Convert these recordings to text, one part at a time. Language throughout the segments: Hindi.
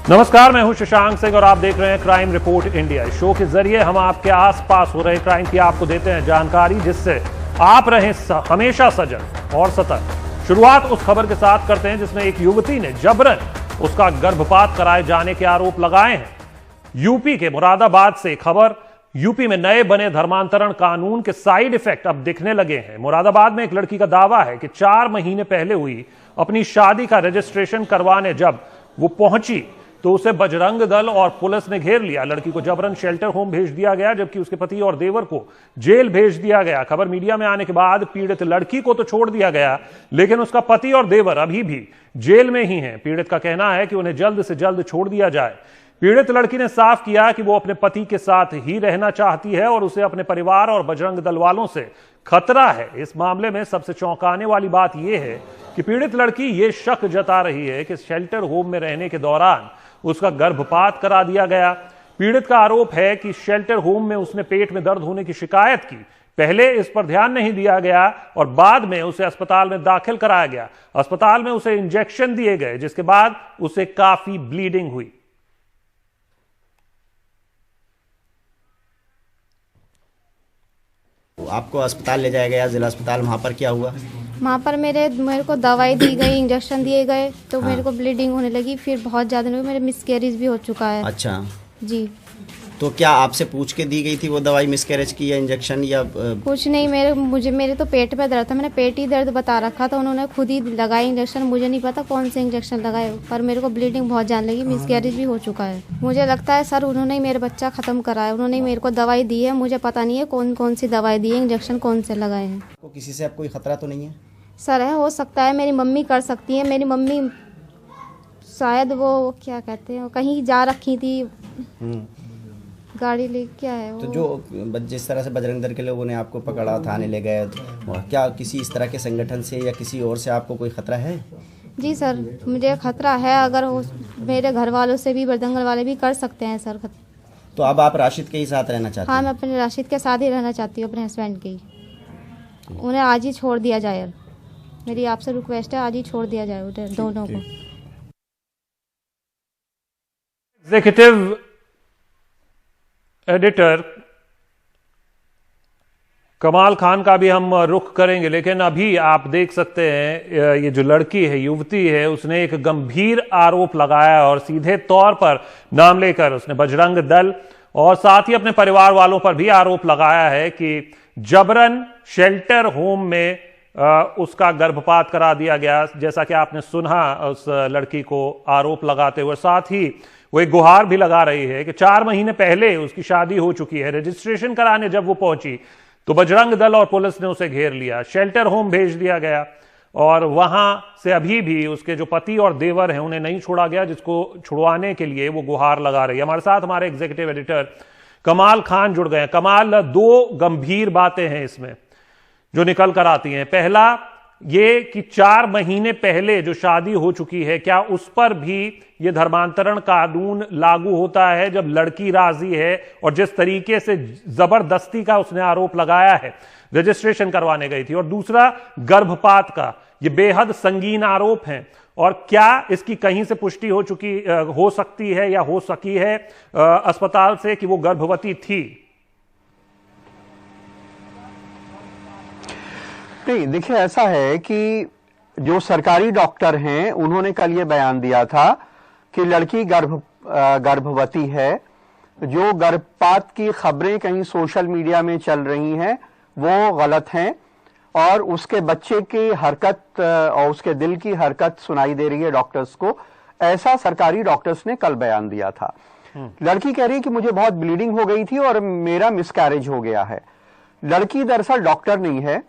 नमस्कार, मैं हूं शशांक सिंह और आप देख रहे हैं क्राइम रिपोर्ट इंडिया। इस शो के जरिए हम आपके आसपास हो रहे क्राइम की आपको देते हैं जानकारी, जिससे आप रहें हमेशा सजग और सतर्क। शुरुआत उस खबर के साथ करते हैं जिसमें एक युवती ने जबरन उसका गर्भपात कराए जाने के आरोप लगाए हैं। यूपी के मुरादाबाद से खबर। यूपी में नए बने धर्मांतरण कानून के साइड इफेक्ट अब दिखने लगे हैं। मुरादाबाद में एक लड़की का दावा है कि 4 महीने पहले हुई अपनी शादी का रजिस्ट्रेशन करवाने जब वो पहुंची तो उसे बजरंग दल और पुलिस ने घेर लिया। लड़की को जबरन शेल्टर होम भेज दिया गया, जबकि उसके पति और देवर को जेल भेज दिया गया। खबर मीडिया में आने के बाद पीड़ित लड़की को तो छोड़ दिया गया, लेकिन उसका पति और देवर अभी भी जेल में ही हैं। पीड़ित का कहना है कि उन्हें जल्द से जल्द छोड़ दिया जाए। पीड़ित लड़की ने साफ किया कि वो अपने पति के साथ ही रहना चाहती है और उसे अपने परिवार और बजरंग दल वालों से खतरा है। इस मामले में सबसे चौंकाने वाली बात यह है कि पीड़ित लड़की ये शक जता रही है कि शेल्टर होम में रहने के दौरान उसका गर्भपात करा दिया गया। पीड़ित का आरोप है कि शेल्टर होम में उसने पेट में दर्द होने की शिकायत की। पहले इस पर ध्यान नहीं दिया गया और बाद में उसे अस्पताल में दाखिल कराया गया। अस्पताल में उसे इंजेक्शन दिए गए, जिसके बाद उसे काफी ब्लीडिंग हुई। आपको अस्पताल ले जाया गया, जिला अस्पताल, वहाँ पर क्या हुआ? वहाँ पर मेरे को दवाई दी गई, इंजेक्शन दिए गए, तो मेरे को ब्लीडिंग होने लगी। फिर बहुत ज़्यादा मेरे मिसकैरेज भी हो चुका है। अच्छा जी। तो क्या आपसे पूछ के दी गई थी वो दवाई, मिसकैरेज की या इंजेक्शन या कुछ नहीं, मेरे तो पेट में दर्द था। मैंने पेट ही दर्द बता रखा था, उन्होंने खुद ही लगाई इंजेक्शन। मुझे नहीं पता कौन से इंजेक्शन लगाए, पर मेरे को ब्लीडिंग बहुत जान लगी, मिसकैरेज भी हो चुका है। मुझे लगता है सर उन्होंने ही मेरा बच्चा खत्म करा है। उन्होंने मेरे को दवाई दी है, मुझे पता नहीं है कौन कौन सी दवाई दी है, इंजेक्शन कौन से लगाए हैं। तो किसी से अब कोई खतरा तो नहीं है? सर है, हो सकता है मेरी मम्मी कर सकती है। मेरी मम्मी शायद वो क्या कहते हैं, कहीं जा रखी थी, गाड़ी ले क्या है वो। तो जो जिस तरह से बजरंग दल के लोगों ने आपको पकड़ा, थाने ले गए, क्या किसी इस तरह के संगठन से या किसी और से आपको कोई खतरा है? जी सर, मुझे खतरा है। अगर वो मेरे घर वालों से भी, बजरंग दल वाले भी कर सकते हैं सर। तो अब आप राशिद के ही साथ रहना चाहते हैं? हाँ, मैं अपने राशिद के साथ ही रहना चाहती हूँ, अपने हस्बैंड के ही। उन्हें आज ही छोड़ दिया जाए, मेरी आपसे रिक्वेस्ट है, आज ही छोड़ दिया जाए उन्हें दोनों को। एग्जीक्यूटिव एडिटर कमाल खान का भी हम रुख करेंगे, लेकिन अभी आप देख सकते हैं ये जो लड़की है, युवती है, उसने एक गंभीर आरोप लगाया और सीधे तौर पर नाम लेकर उसने बजरंग दल और साथ ही अपने परिवार वालों पर भी आरोप लगाया है कि जबरन शेल्टर होम में उसका गर्भपात करा दिया गया। जैसा कि आपने सुना उस लड़की को आरोप लगाते हुए, साथ ही वो एक गुहार भी लगा रही है कि 4 महीने पहले उसकी शादी हो चुकी है। रजिस्ट्रेशन कराने जब वो पहुंची तो बजरंग दल और पुलिस ने उसे घेर लिया, शेल्टर होम भेज दिया गया और वहां से अभी भी उसके जो पति और देवर हैं उन्हें नहीं छोड़ा गया, जिसको छुड़वाने के लिए वो गुहार लगा रही है। हमारे साथ हमारे एग्जीक्यूटिव एडिटर कमाल खान जुड़ गए हैं। कमाल, 2 गंभीर बातें हैं इसमें जो निकल कर आती हैं। पहला ये कि 4 महीने पहले जो शादी हो चुकी है, क्या उस पर भी ये धर्मांतरण कानून लागू होता है जब लड़की राजी है? और जिस तरीके से जबरदस्ती का उसने आरोप लगाया है, रजिस्ट्रेशन करवाने गई थी। और दूसरा, गर्भपात का ये बेहद संगीन आरोप है और क्या इसकी कहीं से पुष्टि हो सकती है या हो सकी है अस्पताल से कि वो गर्भवती थी? नहीं, देखिए ऐसा है कि जो सरकारी डॉक्टर हैं उन्होंने कल ये बयान दिया था कि लड़की गर्भवती है। जो गर्भपात की खबरें कहीं सोशल मीडिया में चल रही हैं वो गलत हैं और उसके बच्चे की हरकत और उसके दिल की हरकत सुनाई दे रही है डॉक्टर्स को। ऐसा सरकारी डॉक्टर्स ने कल बयान दिया था। लड़की कह रही है कि मुझे बहुत ब्लीडिंग हो गई थी और मेरा मिसकैरेज हो गया है। लड़की दरअसल डॉक्टर नहीं है,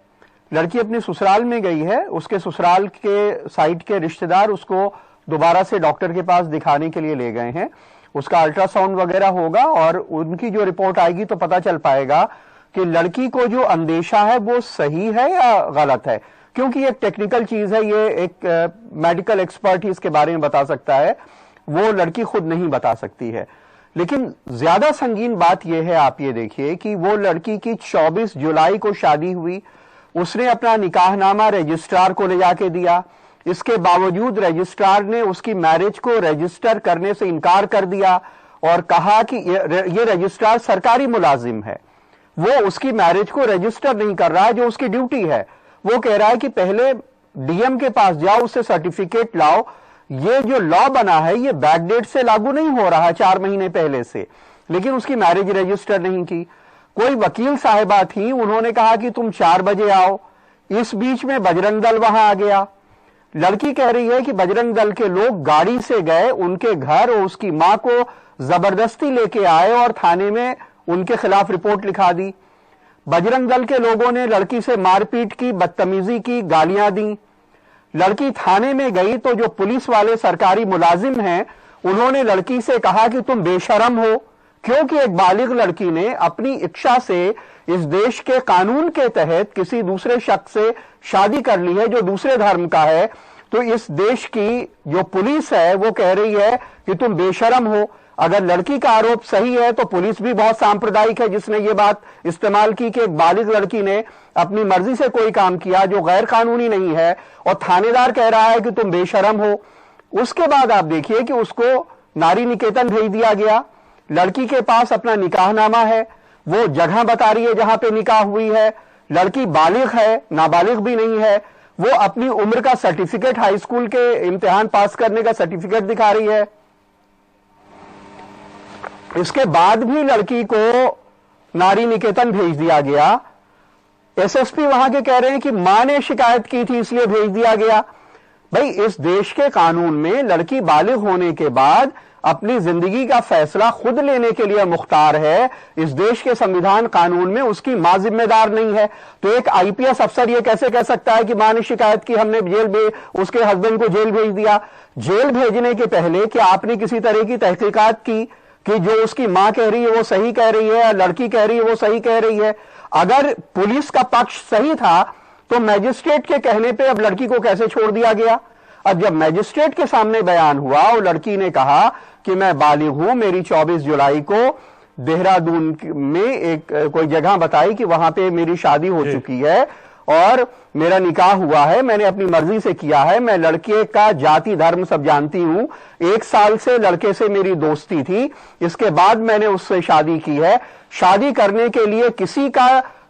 लड़की अपने ससुराल में गई है। उसके ससुराल के साइड के रिश्तेदार उसको दोबारा से डॉक्टर के पास दिखाने के लिए ले गए हैं। उसका अल्ट्रासाउंड वगैरह होगा और उनकी जो रिपोर्ट आएगी तो पता चल पाएगा कि लड़की को जो अंदेशा है वो सही है या गलत है, क्योंकि एक टेक्निकल चीज है, ये एक मेडिकल एक्सपर्ट ही इसके बारे में बता सकता है, वो लड़की खुद नहीं बता सकती है। लेकिन ज्यादा संगीन बात यह है, आप ये देखिए कि वो लड़की की 24 जुलाई को शादी हुई। उसने अपना निकाहनामा रजिस्ट्रार को ले जाके दिया। इसके बावजूद रजिस्ट्रार ने उसकी मैरिज को रजिस्टर करने से इनकार कर दिया और कहा कि ये रजिस्ट्रार सरकारी मुलाजिम है, वो उसकी मैरिज को रजिस्टर नहीं कर रहा है जो उसकी ड्यूटी है। वो कह रहा है कि पहले डीएम के पास जाओ, उससे सर्टिफिकेट लाओ। ये जो लॉ बना है ये बैकडेट से लागू नहीं हो रहा है, 4 महीने पहले से, लेकिन उसकी मैरिज रजिस्टर नहीं की। कोई वकील साहिबा थी, उन्होंने कहा कि तुम 4 बजे आओ। इस बीच में बजरंग दल वहां आ गया। लड़की कह रही है कि बजरंग दल के लोग गाड़ी से गए उनके घर और उसकी मां को जबरदस्ती लेके आए और थाने में उनके खिलाफ रिपोर्ट लिखा दी। बजरंग दल के लोगों ने लड़की से मारपीट की, बदतमीजी की, गालियां दी। लड़की थाने में गई तो जो पुलिस वाले सरकारी मुलाजिम हैं उन्होंने लड़की से कहा कि तुम बेशरम हो, क्योंकि एक बालिग लड़की ने अपनी इच्छा से इस देश के कानून के तहत किसी दूसरे शख्स से शादी कर ली है जो दूसरे धर्म का है। तो इस देश की जो पुलिस है वो कह रही है कि तुम बेशरम हो। अगर लड़की का आरोप सही है तो पुलिस भी बहुत सांप्रदायिक है जिसने ये बात इस्तेमाल की कि एक बालिग लड़की ने अपनी मर्जी से कोई काम किया जो गैर कानूनी नहीं है, और थानेदार कह रहा है कि तुम बेशरम हो। उसके बाद आप देखिए कि उसको नारी निकेतन भेज दिया गया। लड़की के पास अपना निकाहनामा है, वो जगह बता रही है जहां पे निकाह हुई है। लड़की बालिग है, नाबालिग भी नहीं है। वो अपनी उम्र का सर्टिफिकेट, हाई स्कूल के इम्तिहान पास करने का सर्टिफिकेट दिखा रही है। इसके बाद भी लड़की को नारी निकेतन भेज दिया गया। एसएसपी वहां के कह रहे हैं कि मां ने शिकायत की थी इसलिए भेज दिया गया। भाई, इस देश के कानून में लड़की बालिग होने के बाद अपनी जिंदगी का फैसला खुद लेने के लिए मुख्तार है। इस देश के संविधान कानून में उसकी मां जिम्मेदार नहीं है। तो एक आईपीएस अफसर ये कैसे कह सकता है कि मां ने शिकायत की, हमने उसके हस्बैंड को जेल भेज दिया। जेल भेजने के पहले क्या आपने किसी तरह की तहकीकात की कि जो उसकी मां कह रही है वो सही कह रही है, लड़की कह रही है वो सही कह रही है? अगर पुलिस का पक्ष सही था तो मैजिस्ट्रेट के कहने पे अब लड़की को कैसे छोड़ दिया गया? अब जब मैजिस्ट्रेट के सामने बयान हुआ और लड़की ने कहा कि मैं बालिग हूं, मेरी 24 जुलाई को देहरादून में एक कोई जगह बताई कि वहां पे मेरी शादी हो चुकी है और मेरा निकाह हुआ है, मैंने अपनी मर्जी से किया है, मैं लड़के का जाति धर्म सब जानती हूं, 1 साल से लड़के से मेरी दोस्ती थी, इसके बाद मैंने उससे शादी की है। शादी करने के लिए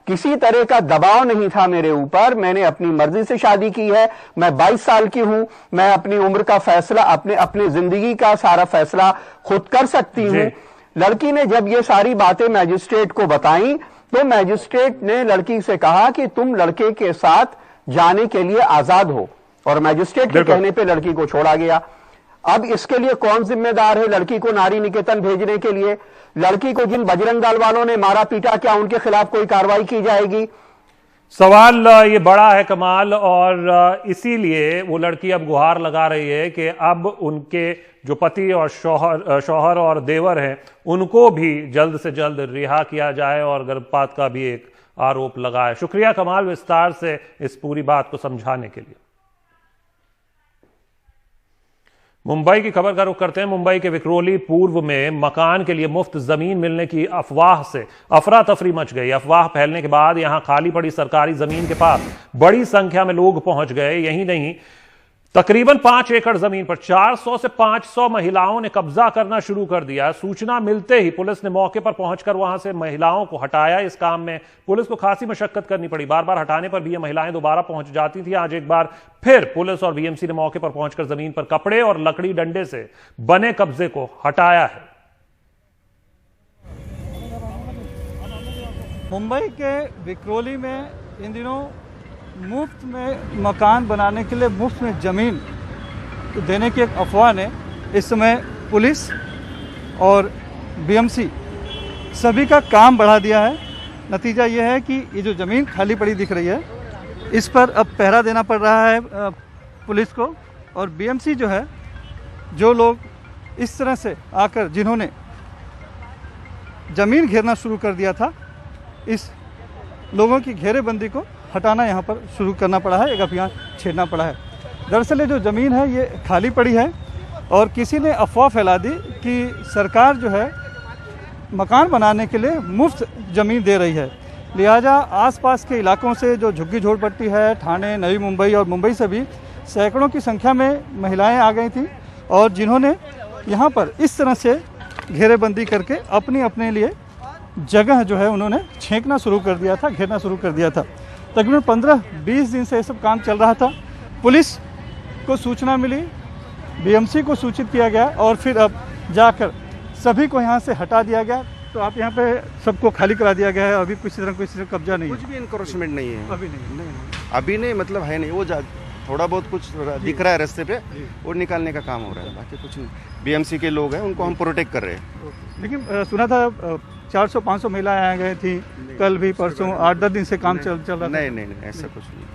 किसी तरह का दबाव नहीं था मेरे ऊपर, मैंने अपनी मर्जी से शादी की है। मैं 22 साल की हूं, मैं अपनी उम्र का फैसला, अपने जिंदगी का सारा फैसला खुद कर सकती हूं। लड़की ने जब ये सारी बातें मैजिस्ट्रेट को बताई तो मैजिस्ट्रेट ने लड़की से कहा कि तुम लड़के के साथ जाने के लिए आजाद हो, और मैजिस्ट्रेट के कहने पे लड़की को छोड़ा गया। अब इसके लिए कौन जिम्मेदार है लड़की को नारी निकेतन भेजने के लिए? लड़की को जिन बजरंग दल वालों ने मारा पीटा, क्या उनके खिलाफ कोई कार्रवाई की जाएगी? सवाल ये बड़ा है कमाल, और इसीलिए वो लड़की अब गुहार लगा रही है कि अब उनके जो पति और शौहर और देवर हैं उनको भी जल्द से जल्द रिहा किया जाए और गर्भपात का भी एक आरोप लगाए। शुक्रिया कमाल विस्तार से इस पूरी बात को समझाने के लिए। मुंबई की खबर का रुख करते हैं। मुंबई के विक्रोली पूर्व में मकान के लिए मुफ्त जमीन मिलने की अफवाह से अफरा तफरी मच गई। अफवाह फैलने के बाद यहां खाली पड़ी सरकारी जमीन के पास बड़ी संख्या में लोग पहुंच गए। यही नहीं, तकरीबन 5 एकड़ जमीन पर 400 से 500 महिलाओं ने कब्जा करना शुरू कर दिया। सूचना मिलते ही पुलिस ने मौके पर पहुंचकर वहां से महिलाओं को हटाया। इस काम में पुलिस को खासी मशक्कत करनी पड़ी। बार बार हटाने पर भी ये महिलाएं दोबारा पहुंच जाती थी। आज एक बार फिर पुलिस और बीएमसी ने मौके पर पहुंचकर जमीन पर कपड़े और लकड़ी डंडे से बने कब्जे को हटाया है। मुंबई के विक्रोली में इन दिनों मुफ्त में मकान बनाने के लिए मुफ्त में ज़मीन देने की एक अफवाह ने इस समय पुलिस और बीएमसी सभी का काम बढ़ा दिया है। नतीजा ये है कि ये जो ज़मीन खाली पड़ी दिख रही है इस पर अब पहरा देना पड़ रहा है पुलिस को। और बीएमसी जो है, जो लोग इस तरह से आकर जिन्होंने ज़मीन घेरना शुरू कर दिया था, इस लोगों की घेरेबंदी को हटाना यहाँ पर शुरू करना पड़ा है, एक अभियान छेड़ना पड़ा है। दरअसल जो ज़मीन है ये खाली पड़ी है और किसी ने अफवाह फैला दी कि सरकार जो है मकान बनाने के लिए मुफ्त ज़मीन दे रही है। लिहाजा आसपास के इलाकों से जो झुग्गी झोपड़पट्टी है, ठाणे, नई मुंबई और मुंबई से भी सैकड़ों की संख्या में महिलाएं आ गई थी और जिन्होंने यहाँ पर इस तरह से घेरेबंदी करके अपनी अपने लिए जगह जो है उन्होंने छेंकना शुरू कर दिया था, घेरना शुरू कर दिया था। तकरीबन 15-20 दिन से ये सब काम चल रहा था। पुलिस को सूचना मिली, बीएमसी को सूचित किया गया और फिर अब जाकर सभी को यहाँ से हटा दिया गया। तो आप यहाँ पे सबको खाली करा दिया गया है। अभी किसी तरह कब्जा नहीं है, कुछ भी इनक्रोचमेंट नहीं है नहीं। अभी नहीं, मतलब है नहीं। वो थोड़ा बहुत कुछ दिख रहा है रास्ते पे, वो निकालने का काम हो रहा है, बाकी कुछ नहीं। बीएमसी के लोग हैं, उनको हम प्रोटेक्ट कर रहे हैं। लेकिन सुना था 400-500 महिलाएं आ गई थी कल भी, परसों 8-10 दिन से काम चल रहा था। नहीं, ऐसा कुछ नहीं।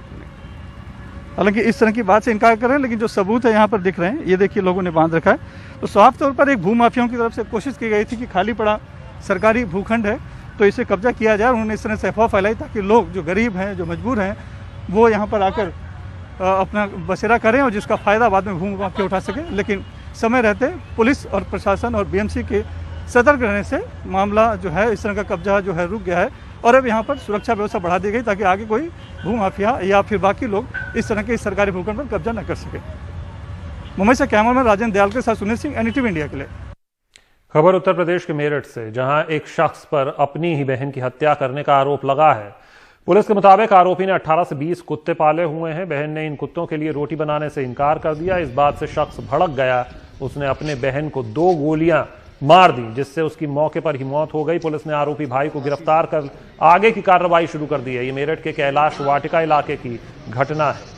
हालांकि इस तरह की बात से इनकार कर रहे हैं, लेकिन जो सबूत है यहाँ पर दिख रहे हैं, ये देखिए लोगों ने बांध रखा है। तो साफ तौर पर एक भूमाफियाओं की तरफ से कोशिश की गई थी कि खाली पड़ा सरकारी भूखंड है तो इसे कब्जा किया जाए। उन्होंने इस तरह से अफवाह फैलाई ताकि लोग जो गरीब हैं, जो मजबूर हैं, वो यहाँ पर आकर अपना बसेरा करें और जिसका फ़ायदा बाद में भूमि माफिया उठा सके। लेकिन समय रहते पुलिस और प्रशासन और बीएमसी के सतर्क रहने से मामला जो है, इस तरह का कब्जा जो है रुक गया है और अब यहाँ पर सुरक्षा व्यवस्था बढ़ा दी गई ताकि आगे कोई भूमाफिया या फिर बाकी लोग इस तरह के सरकारी भूखंड पर कब्जा न कर सके। मुंबई से कैमरामैन राजेंद्र दयाल के साथ सुनील सिंह, एनडीटीवी इंडिया के लिए। खबर उत्तर प्रदेश के मेरठ से, जहां एक शख्स पर अपनी ही बहन की हत्या करने का आरोप लगा है। पुलिस के मुताबिक आरोपी ने 18 से 20 कुत्ते पाले हुए हैं। बहन ने इन कुत्तों के लिए रोटी बनाने से इनकार कर दिया। इस बात से शख्स भड़क गया। उसने अपने बहन को 2 गोलियां मार दी, जिससे उसकी मौके पर ही मौत हो गई। पुलिस ने आरोपी भाई को गिरफ्तार कर आगे की कार्रवाई शुरू कर दी है। ये मेरठ के कैलाश वाटिका इलाके की घटना है।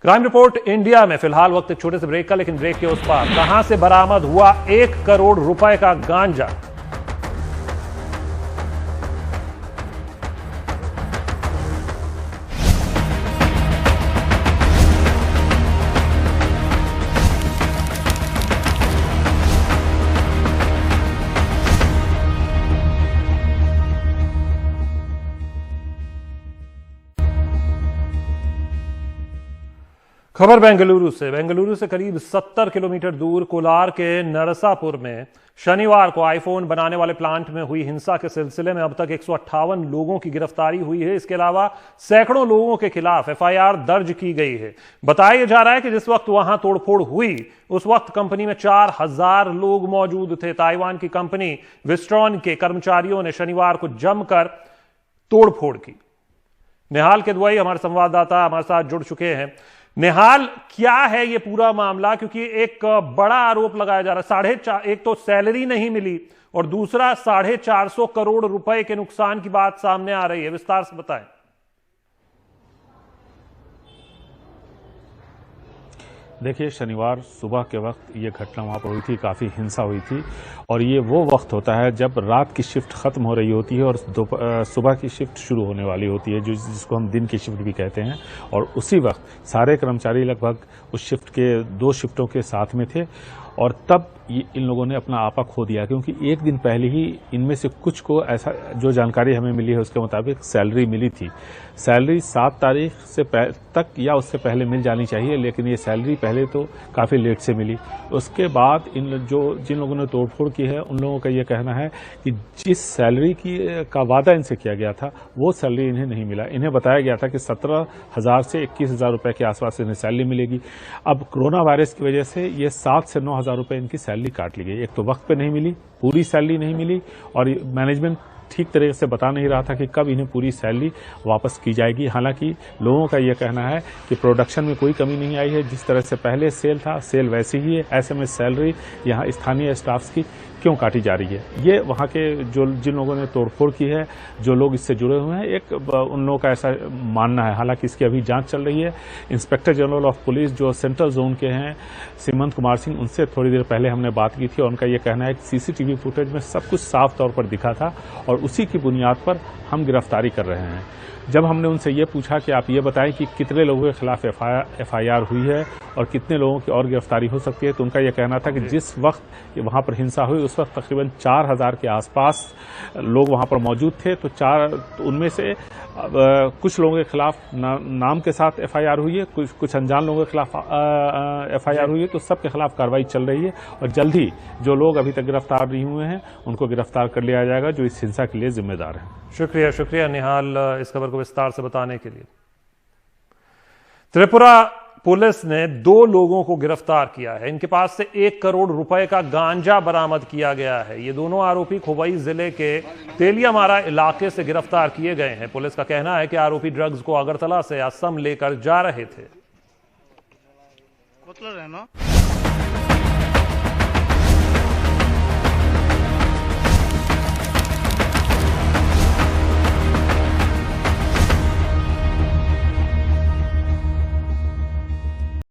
क्राइम रिपोर्ट इंडिया में फिलहाल वक्त एक छोटे से ब्रेक का, लेकिन ब्रेक के उस पार कहां से बरामद हुआ 1 करोड़ रुपए का गांजा। खबर बेंगलुरु से करीब 70 किलोमीटर दूर कोलार के नरसापुर में शनिवार को आईफोन बनाने वाले प्लांट में हुई हिंसा के सिलसिले में अब तक 158 लोगों की गिरफ्तारी हुई है। इसके अलावा सैकड़ों लोगों के खिलाफ एफआईआर दर्ज की गई है। बताया जा रहा है कि जिस वक्त वहां तोड़फोड़ हुई उस वक्त कंपनी में 4000 लोग मौजूद थे। ताइवान की कंपनी विस्ट्रॉन के कर्मचारियों ने शनिवार को जमकर तोड़फोड़ की। निहाल केदवई हमारे संवाददाता हमारे साथ जुड़ चुके हैं। निहाल, क्या है ये पूरा मामला? क्योंकि एक बड़ा आरोप लगाया जा रहा है, एक तो सैलरी नहीं मिली और दूसरा 450 करोड़ रुपए के नुकसान की बात सामने आ रही है। विस्तार से बताएं। देखिए, शनिवार सुबह के वक्त ये घटना वहाँ पर हुई थी, काफ़ी हिंसा हुई थी और ये वो वक्त होता है जब रात की शिफ्ट ख़त्म हो रही होती है और सुबह की शिफ्ट शुरू होने वाली होती है, जिसको हम दिन की शिफ्ट भी कहते हैं। और उसी वक्त सारे कर्मचारी लगभग उस शिफ्ट के 2 शिफ्टों के साथ में थे और तब इन लोगों ने अपना आपा खो दिया, क्योंकि एक दिन पहले ही इनमें से कुछ को ऐसा, जो जानकारी हमें मिली है उसके मुताबिक सैलरी मिली थी। सैलरी 7 तारीख से तक या उससे पहले मिल जानी चाहिए, लेकिन ये सैलरी पहले तो काफ़ी लेट से मिली। उसके बाद जिन लोगों ने तोड़फोड़ की है उन लोगों का ये कहना है कि जिस सैलरी का वादा इनसे किया गया था वो सैलरी इन्हें नहीं मिला। इन्हें बताया गया था कि 17,000 से 21,000 रुपए के आसपास इन्हें सैलरी मिलेगी। अब कोरोना वायरस की वजह से ये 7 से 9,000 रुपए इनकी सैलरी काट ली गई। एक तो वक्त पे नहीं मिली, पूरी सैलरी नहीं मिली और मैनेजमेंट ठीक तरीके से बता नहीं रहा था कि कब इन्हें पूरी सैलरी वापस की जाएगी। हालांकि लोगों का यह कहना है कि प्रोडक्शन में कोई कमी नहीं आई है, जिस तरह से पहले सेल था सेल वैसी ही है। ऐसे में सैलरी यहाँ स्थानीय स्टाफ्स की क्यों काटी जा रही है? ये वहाँ के जिन लोगों ने तोड़फोड़ की है, जो लोग इससे जुड़े हुए हैं, उन लोगों का ऐसा मानना है। हालांकि इसकी अभी जांच चल रही है। इंस्पेक्टर जनरल ऑफ पुलिस जो सेंट्रल जोन के हैं सीमंत कुमार सिंह, उनसे थोड़ी देर पहले हमने बात की थी और उनका यह कहना है कि सीसीटीवी फुटेज में सब कुछ साफ तौर पर दिखा था और उसी की बुनियाद पर हम गिरफ्तारी कर रहे हैं। जब हमने उनसे ये पूछा कि आप ये बताएं कि कितने लोगों के खिलाफ एफआईआर हुई है और कितने लोगों की और गिरफ्तारी हो सकती है, तो उनका यह कहना था कि जिस वक्त वहां पर हिंसा हुई उस वक्त तकरीबन 4,000 के आसपास लोग वहां पर मौजूद थे। तो उनमें से कुछ लोगों के खिलाफ नाम के साथ एफआईआर हुई है, कुछ अनजान लोगों के खिलाफ एफआईआर हुई है, तो सबके खिलाफ कार्रवाई चल रही है और जल्द ही जो लोग अभी तक गिरफ्तार नहीं हुए हैं उनको गिरफ्तार कर लिया जाएगा जो इस हिंसा के लिए जिम्मेदार हैं। शुक्रिया निहाल इस खबर को विस्तार से बताने के लिए। त्रिपुरा पुलिस ने 2 लोगों को गिरफ्तार किया है। इनके पास से 1 करोड़ रुपए का गांजा बरामद किया गया है। ये दोनों आरोपी खोवई जिले के तेलियामारा इलाके से गिरफ्तार किए गए हैं। पुलिस का कहना है कि आरोपी ड्रग्स को अगरतला से असम लेकर जा रहे थे।